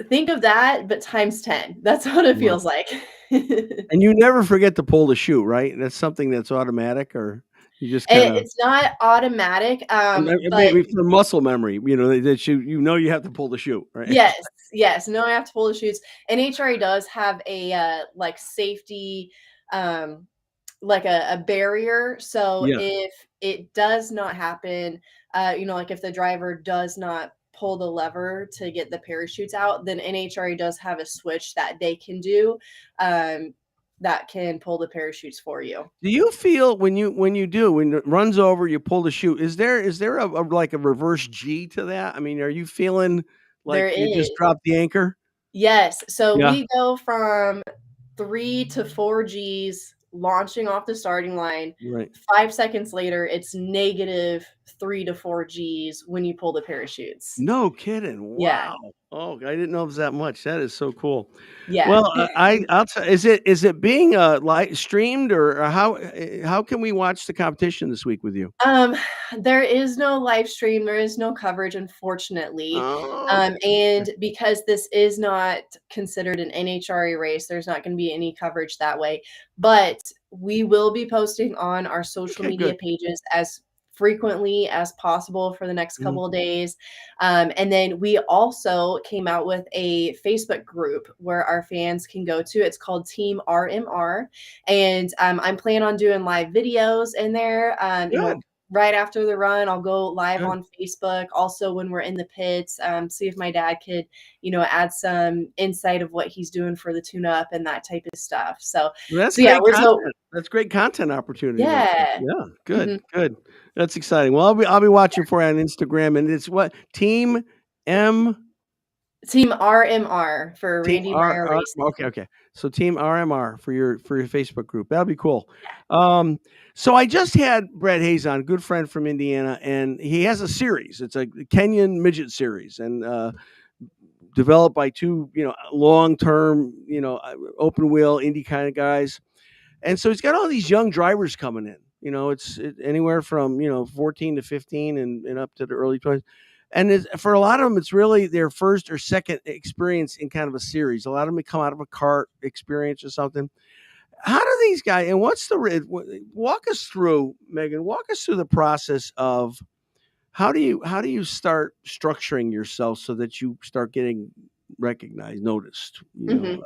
think of that, but times 10. That's what it Wow. feels like. And you never forget to pull the chute, right? That's something that's automatic, or you just kind of It's not automatic, but maybe for muscle memory, you know, that you know you have to pull the chute, right? yes, yes. No, I have to pull the chutes. And HRA does have a like safety, like a barrier. So Yeah. if it does not happen, you know, like if the driver does not pull the lever to get the parachutes out, then NHRA does have a switch that they can do that can pull the parachutes for you. Do you feel when it runs over, you pull the chute? Is there a like a reverse G to that? I mean, are you feeling There like you is. just dropped the anchor? Yes. So Yeah. we go from 3 to 4 Gs launching off the starting line. Right. 5 seconds later, it's negative 3 to 4 Gs when you pull the parachutes. No kidding. Yeah. Wow. Oh, I didn't know it was that much. That is so cool. Yeah. Well, I'll tell. Is it being live streamed, or how can we watch the competition this week with you? There is no live stream, there is no coverage, unfortunately. Oh, And because this is not considered an NHRA race, there's not going to be any coverage that way. But we will be posting on our social okay, media good. pages as frequently as possible for the next Mhm. couple of days. And then we also came out with a Facebook group where our fans can go to. It's called Team RMR. And I'm planning on doing live videos in there. You know, Good. right after the run, I'll go live Good. on Facebook. Also, when we're in the pits, see if my dad could, you know, add some insight of what he's doing for the tune-up and that type of stuff. So, Well, that's so yeah, great we're content. so That's great content opportunity right there. yeah. Yeah, good, Mhm. good. That's exciting. Well, I'll be watching for you on Instagram, and it's what Team M Team RMR for Team Randy R Meyer R Racing. okay. So Team RMR for your Facebook group. That'll be cool. So I just had Brett Hayes on, good friend from Indiana, and he has a series. It's a Kenyan midget series, and developed by two, long-term, open wheel Indy kind of guys. And so he's got all these young drivers coming in. It's anywhere from 14 to 15 and up to the early 20s. And for a lot of them, it's really their first or second experience in kind of a series. A lot of them come out of a kart experience or something. How do these guys? And walk us through, Megan? Walk us through the process of how do you start structuring yourself so that you start getting recognized, noticed? Mhm.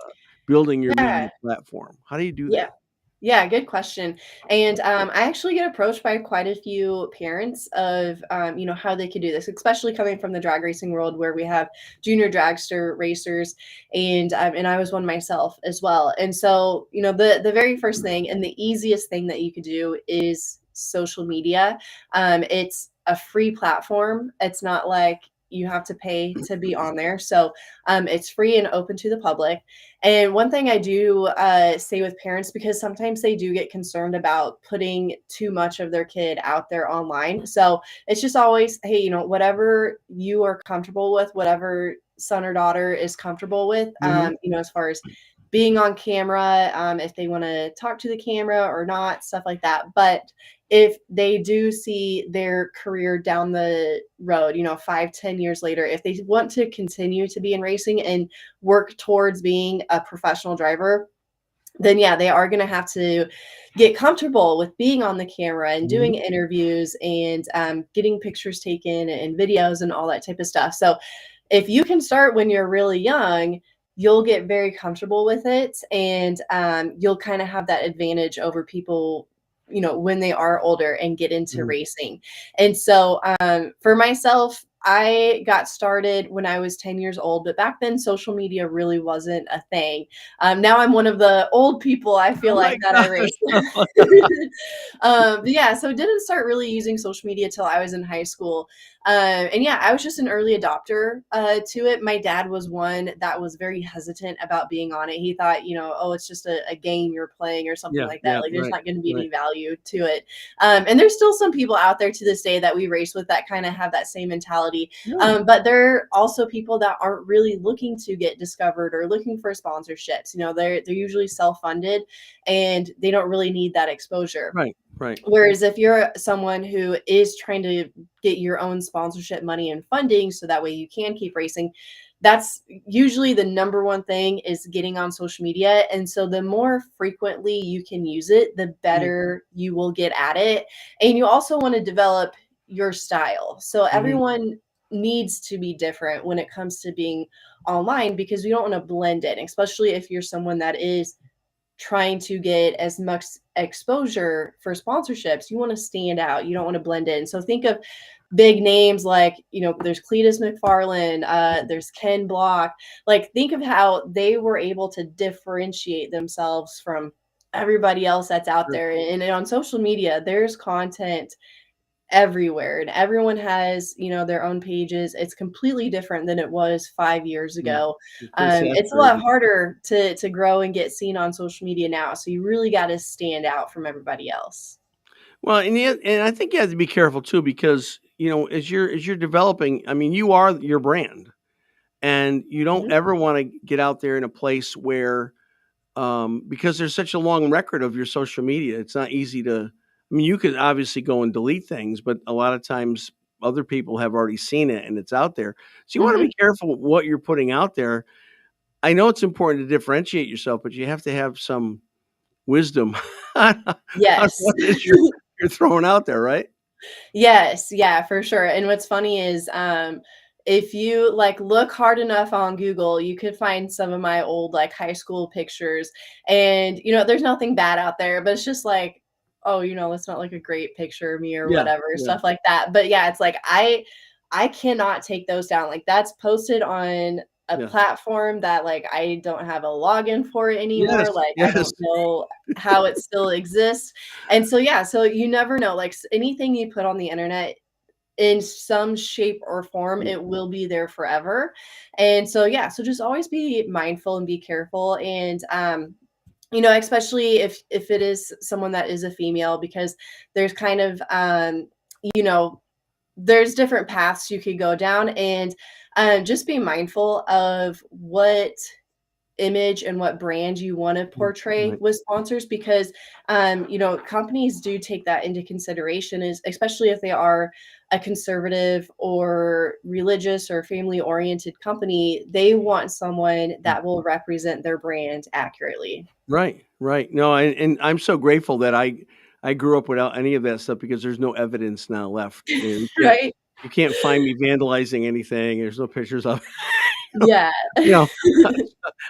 Building your Yeah. media platform. How do you do Yeah. that? Yeah, good question. And I actually get approached by quite a few parents of, you know, how they could do this, especially coming from the drag racing world where we have junior dragster racers, and I was one myself as well. And so, you know, the very first thing and the easiest thing that you could do is social media. It's a free platform. It's not like you have to pay to be on there. So it's free and open to the public. And one thing I do say with parents, because sometimes they do get concerned about putting too much of their kid out there online. So it's just always, hey, you know, whatever you are comfortable with, whatever son or daughter is comfortable with, Mhm. you know, as far as being on camera, if they want to talk to the camera or not, stuff like that. But if they do see their career down the road, you know, 5, 10 years later, if they want to continue to be in racing and work towards being a professional driver, then yeah, they are going to have to get comfortable with being on the camera and doing Mhm. interviews and getting pictures taken and videos and all that type of stuff. So if you can start when you're really young, you'll get very comfortable with it, and you'll kind of have that advantage over people, you know, when they are older and get into Mhm. racing. And so for myself, I got started when I was 10 years old, but back then social media really wasn't a thing. Now I'm one of the old people, I feel Oh my like, that I gosh. race. But yeah, so didn't start really using social media till I was in high school. And yeah, I was just an early adopter to it. My dad was one that was very hesitant about being on it. He thought, oh, it's just a game you're playing or something Yeah, like that. yeah, Like there's right, not going to be right. any value to it. And there's still some people out there to this day that we race with that kind of have that same mentality. Yeah. But there are also people that aren't really looking to get discovered or looking for sponsorships. They're usually self-funded and they don't really need that exposure. Right, right. Whereas if you're someone who is trying to get your own sponsorship money and funding so that way you can keep racing, that's usually the number one thing is getting on social media. And so the more frequently you can use it, the better you will get at it. And you also want to develop your style. So everyone needs to be different when it comes to being online because you don't want to blend in, especially if you're someone that is trying to get as much exposure for sponsorships. You want to stand out. You don't want to blend in. So think of big names like, there's Cletus McFarland, there's Ken Block. Like think of how they were able to differentiate themselves from everybody else that's out there. And on social media, there's content everywhere and everyone has their own pages. It's completely different than it was 5 years ago. It's a lot harder to grow and get seen on social media now, so you really got to stand out from everybody else. Well, and I think you have to be careful too because as you're developing, I mean, you are your brand, and you don't ever want to get out there in a place where because there's such a long record of your social media, it's not easy to. I mean, you could obviously go and delete things, but a lot of times other people have already seen it and it's out there. So you want to be careful what you're putting out there. I know it's important to differentiate yourself, but you have to have some wisdom on Yes. what it is you're throwing out there, right? Yes, yeah, for sure. And what's funny is if you look hard enough on Google, you could find some of my old high school pictures. And there's nothing bad out there, but it's just like, oh, it's not a great picture of me or whatever, stuff like that. But yeah, it's like I cannot take those down. That's posted on a platform that I don't have a login for it anymore. I don't know how it still exists. And so yeah, so you never know. Anything you put on the internet in some shape or form, it will be there forever. And so yeah, so just always be mindful and be careful. And especially if it is someone that is a female, because there's kind of there's different paths you could go down. And just be mindful of what image and what brand you want to portray with sponsors, because companies do take that into consideration, especially if they are a conservative or religious or family oriented company. They want someone that will represent their brand accurately. Right. No, and I'm so grateful that I grew up without any of that stuff because there's no evidence now left. Right. You can't find me vandalizing anything. There's no pictures of Yeah.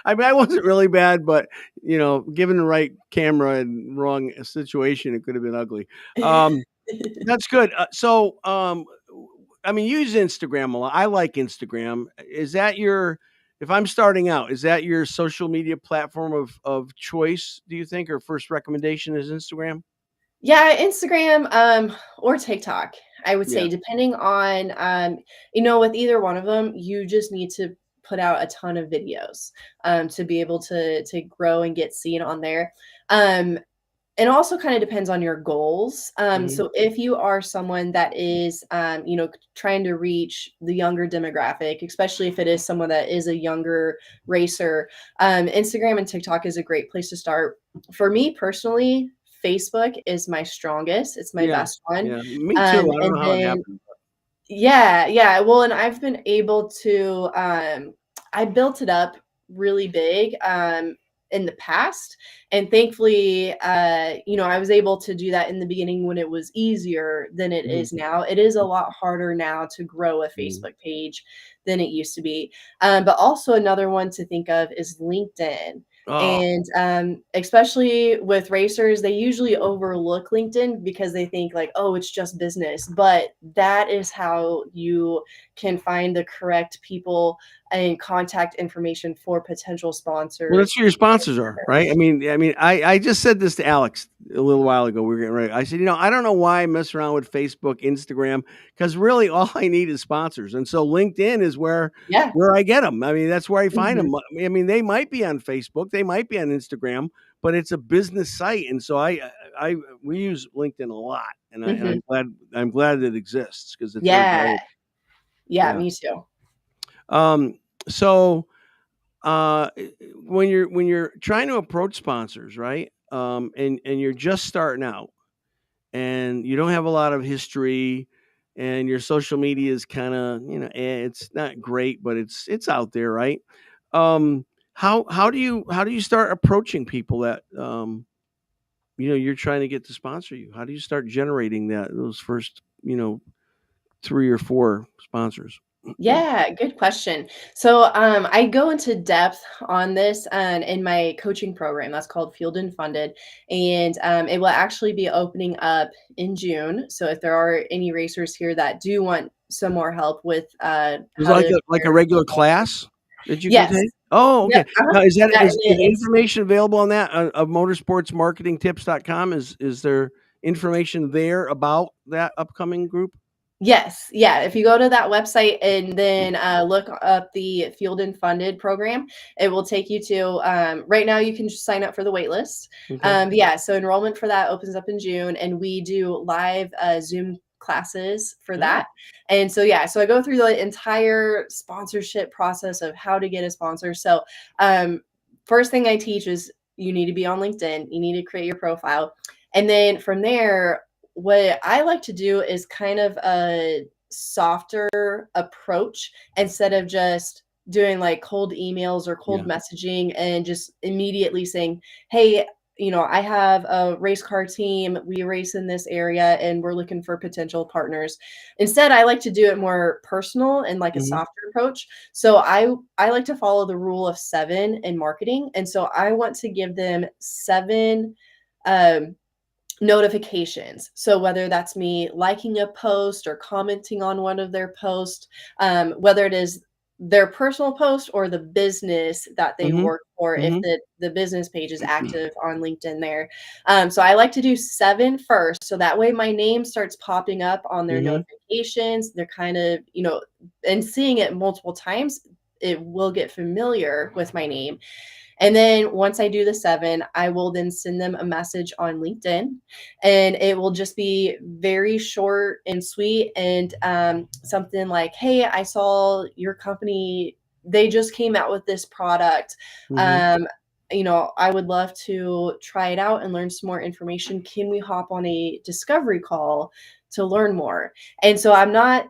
I mean, I wasn't really bad, but given the right camera and wrong situation, it could have been ugly. That's good. I mean, you use Instagram a lot. I like Instagram. Is that if I'm starting out, is that your social media platform of choice, do you think, or first recommendation is Instagram? Yeah, Instagram or TikTok, I would say, depending on, with either one of them, you just need to put out a ton of videos to be able to grow and get seen on there. It also kind of depends on your goals. So if you are someone that is, trying to reach the younger demographic, especially if it is someone that is a younger racer, Instagram and TikTok is a great place to start. For me personally, Facebook is my strongest. It's my best one. Yeah, me too. I don't know how it happened. Yeah. Well, and I've been able to, I built it up really big in the past. And thankfully, I was able to do that in the beginning when it was easier than it is now. It is a lot harder now to grow a Facebook page than it used to be. But also another one to think of is LinkedIn. Oh. And especially with racers, they usually overlook LinkedIn because they think like, oh, it's just business. But that is how you can find the correct people and contact information for potential sponsors. Well, that's who your sponsors are, right? I just said this to Alex a little while ago. We were getting ready. I said, I don't know why I mess around with Facebook, Instagram, because really all I need is sponsors. And so LinkedIn is where I get them. I mean, that's where I find them. I mean, they might be on Facebook, they might be on Instagram, but it's a business site. And so we use LinkedIn a lot, and I'm glad it exists because it's yeah, me too. So when you're trying to approach sponsors, right? And you're just starting out and you don't have a lot of history and your social media is kind of, it's not great, but it's out there, right? How do you start approaching people that, you're trying to get to sponsor you? How do you start generating those first, 3 or 4 sponsors? Yeah, good question. So I go into depth on this in my coaching program that's called Fueled and Funded, and it will actually be opening up in June. So if there are any racers here that do want some more help with, is it like a regular class that you can take? Oh, okay. Yep. Now, is information available on that of motorsportsmarketingtips.com? Is there information there about that upcoming group? Yes. Yeah. If you go to that website and then look up the Fueled and Funded program, it will take you to, right now you can just sign up for the wait list. Okay. So enrollment for that opens up in June, and we do live Zoom classes for that. And so, so I go through the entire sponsorship process of how to get a sponsor. So first thing I teach is you need to be on LinkedIn. You need to create your profile. And then from there, what I like to do is kind of a softer approach instead of just doing like cold emails or cold messaging and just immediately saying, hey, I have a race car team. We race in this area and we're looking for potential partners. Instead, I like to do it more personal and like a softer approach. So I like to follow the rule of 7 in marketing. And so I want to give them 7 notifications. So whether that's me liking a post or commenting on one of their posts, whether it is their personal post or the business that they work for, if the business page is active on LinkedIn there. So I like to do 7 first. So that way my name starts popping up on their notifications. They're kind of, and seeing it multiple times, it will get familiar with my name. And then once I do the 7, I will then send them a message on LinkedIn, and it will just be very short and sweet and something like, hey, I saw your company, they just came out with this product. I would love to try it out and learn some more information. Can we hop on a discovery call to learn more? And so I'm not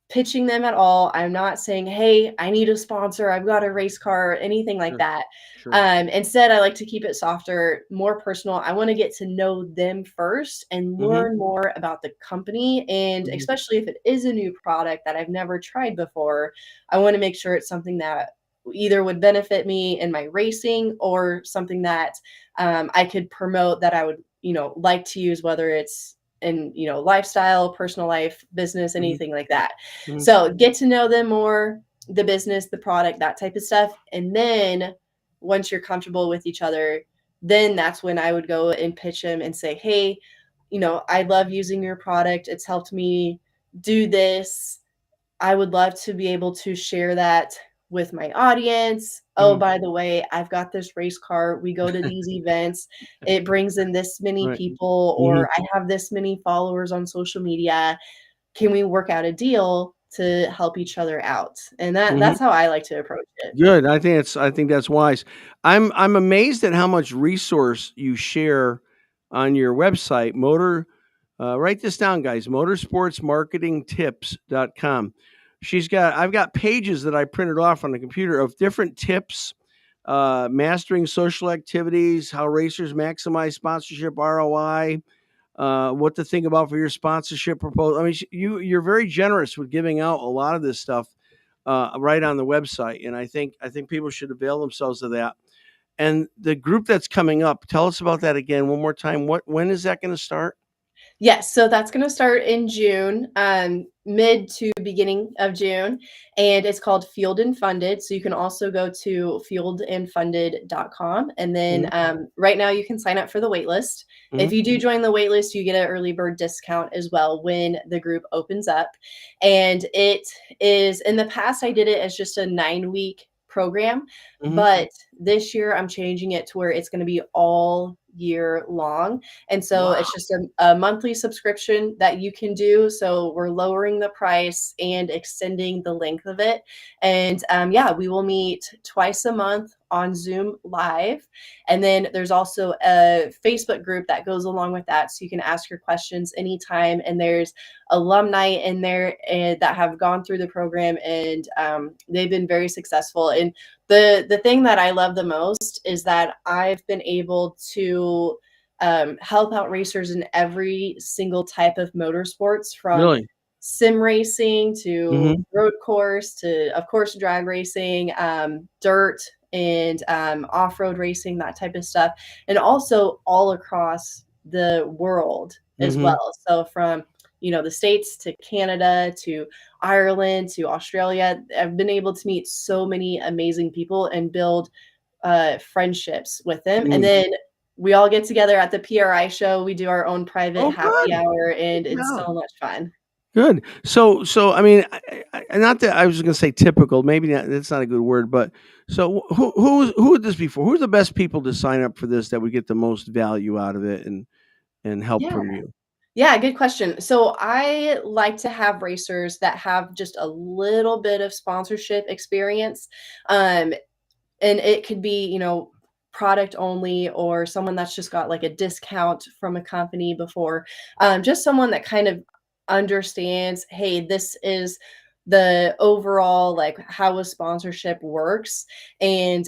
pitching them at all. I'm not saying, hey, I need a sponsor, I've got a race car, or anything like that. Sure. Instead, I like to keep it softer, more personal. I want to get to know them first and learn more about the company. And especially if it is a new product that I've never tried before, I want to make sure it's something that either would benefit me in my racing or something that I could promote that I would, like to use, whether it's in, lifestyle, personal life, business, anything like that. So get to know them more, the business, the product, that type of stuff. And then once you're comfortable with each other, then that's when I would go and pitch them and say, hey, I love using your product. It's helped me do this. I would love to be able to share that with my audience. Oh, by the way, I've got this race car. We go to these events. It brings in this many people, or I have this many followers on social media. Can we work out a deal to help each other out? And that's how I like to approach it. Good. I think that's wise. I'm amazed at how much resource you share on your website, write this down, guys, motorsportsmarketingtips.com. I've got pages that I printed off on the computer of different tips, mastering social activities, how racers maximize sponsorship ROI, what to think about for your sponsorship proposal. I mean, you're very generous with giving out a lot of this stuff right on the website, and I think people should avail themselves of that. And the group that's coming up, tell us about that again one more time. When is that going to start? Yes, so that's going to start in June, mid to beginning of June, and it's called Fueled and Funded. So you can also go to fueledandfunded.com, and then right now you can sign up for the waitlist. If you do join the waitlist, you get an early bird discount as well when the group opens up. And it is, in the past, I did it as just a 9-week program, but this year I'm changing it to where it's going to be all year long. And so it's just a monthly subscription that you can do. So we're lowering the price and extending the length of it. And we will meet twice a month on Zoom live. And then there's also a Facebook group that goes along with that. So you can ask your questions anytime. And there's alumni in there that have gone through the program, and they've been very successful. And the thing that I love the most is that I've been able to help out racers in every single type of motorsports, from sim racing to road course to, of course, drag racing, dirt, and off-road racing, that type of stuff, and also all across the world as well. So from the States to Canada to Ireland to Australia, I've been able to meet so many amazing people and build friendships with them. And then we all get together at the PRI show. We do our own private happy hour, and it's so much fun. Good. So I mean, not that I was going to say typical. Maybe that's not a good word, but so who would this be for? Who are the best people to sign up for this that would get the most value out of it and help from you? Yeah, good question. So I like to have racers that have just a little bit of sponsorship experience. And it could be, product only, or someone that's just got like a discount from a company before. Just someone that kind of understands, hey, this is the overall, like, how a sponsorship works. And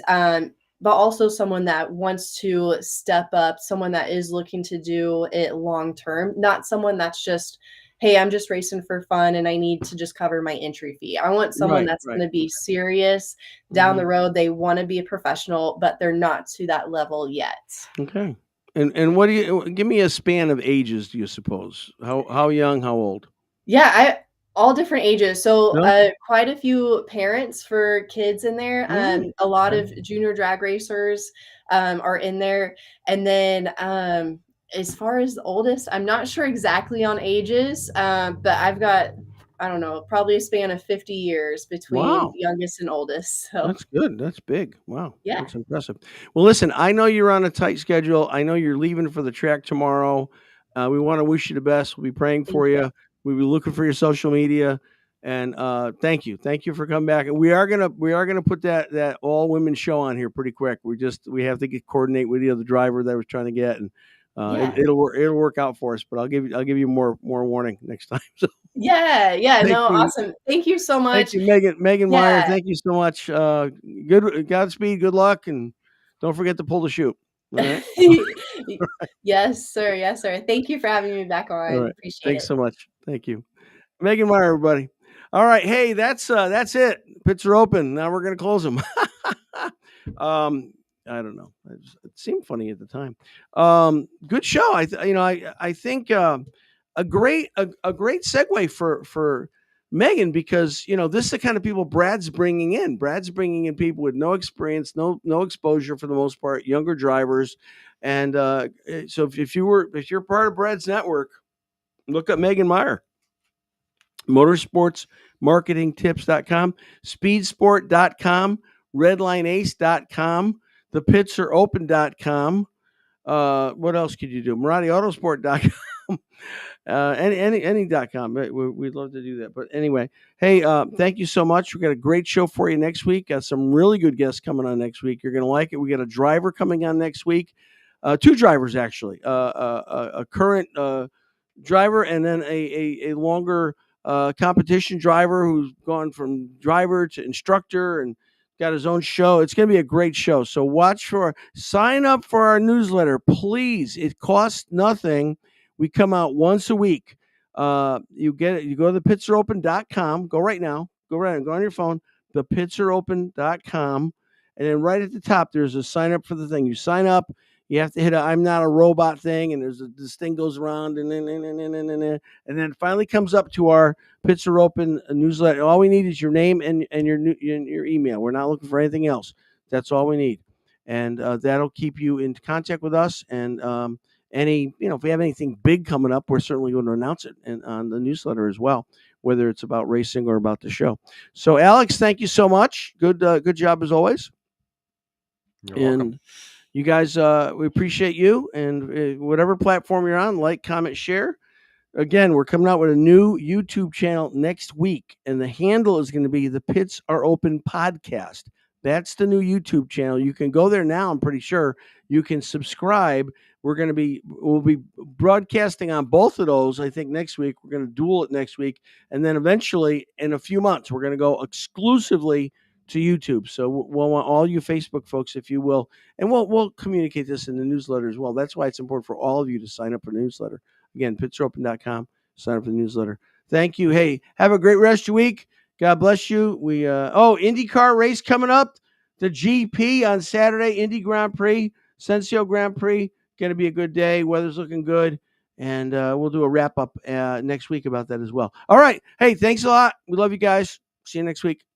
but also someone that wants to step up, someone that is looking to do it long term, not someone that's just, hey, I'm just racing for fun and I need to just cover my entry fee. I want someone that's going to be serious down the road. They want to be a professional, but they're not to that level yet. Okay. And what do you give me a span of ages, do you suppose? How young, how old? Yeah, all different ages. So quite a few parents for kids in there. A lot of junior drag racers are in there. And then as far as the oldest, I'm not sure exactly on ages, but I've got, I don't know, probably a span of 50 years between youngest and oldest. So that's good. That's big. Wow. Yeah. That's impressive. Well, listen, I know you're on a tight schedule. I know you're leaving for the track tomorrow. We want to wish you the best. We'll be praying for you. We'll be looking for your social media. And thank you for coming back. And we are gonna put that all women show on here pretty quick. We have to coordinate with the other driver that I was trying to get, and it'll work out for us. But I'll give you more warning next time. So awesome. Thank you so much. Thank you, Megan Meyer. Thank you so much. Good Godspeed, good luck, and don't forget to pull the chute. All right? Yes, sir. Yes, sir. Thank you for having me back on. Right. Appreciate Thanks so much. Thank you, Megan Meyer, everybody. All right, hey, that's it. Pits are open. Now we're gonna close them. I don't know. It seemed funny at the time. Good show. I think a great segue for Megan, because this is the kind of people Brad's bringing in. Brad's bringing in people with no experience, no exposure for the most part, younger drivers, and so if you're part of Brad's network, look up Megan Meyer. Motorsportsmarketingtips.com, speedsport.com, redlineace.com, thepitsareopen.com. What else could you do? MaratiAutosport.com. Any.com. We'd love to do that. But anyway, hey, thank you so much. We got a great show for you next week. Got some really good guests coming on next week. You're going to like it. We got a driver coming on next week. Two drivers, actually. A current driver, and then a longer competition driver who's gone from driver to instructor and got his own show. It's going to be a great show. So sign up for our newsletter, please. It costs nothing. We come out once a week. You get it. You go to thepitsareopen.com. Go right now. Go on your phone, thepitsareopen.com, And then right at the top, there's a sign up for the thing. You sign up. You have to hit a "I'm not a robot" thing, and this thing goes around, and then finally comes up to our Pits Are Open newsletter. All we need is your name and your email. We're not looking for anything else. That's all we need, and that'll keep you in contact with us. And if we have anything big coming up, we're certainly going to announce it on the newsletter as well, whether it's about racing or about the show. So, Alex, thank you so much. Good job as always. You're welcome. You guys, we appreciate you, and whatever platform you're on, like, comment, share. Again, we're coming out with a new YouTube channel next week, and the handle is going to be the Pits Are Open Podcast. That's the new YouTube channel. You can go there now. I'm pretty sure you can subscribe. We'll be broadcasting on both of those. I think next week we're going to duel it next week, and then eventually in a few months we're going to go exclusively to YouTube. So we'll want all you Facebook folks, if you will, and we'll communicate this in the newsletter as well. That's why it's important for all of you to sign up for the newsletter. Again, pitsareopen.com, sign up for the newsletter. Thank you. Hey, have a great rest of your week. God bless you. We IndyCar race coming up, the GP on Saturday, Indy Grand Prix, Sensio Grand Prix. Going to be a good day. Weather's looking good, and we'll do a wrap up next week about that as well. All right. Hey, thanks a lot. We love you guys. See you next week.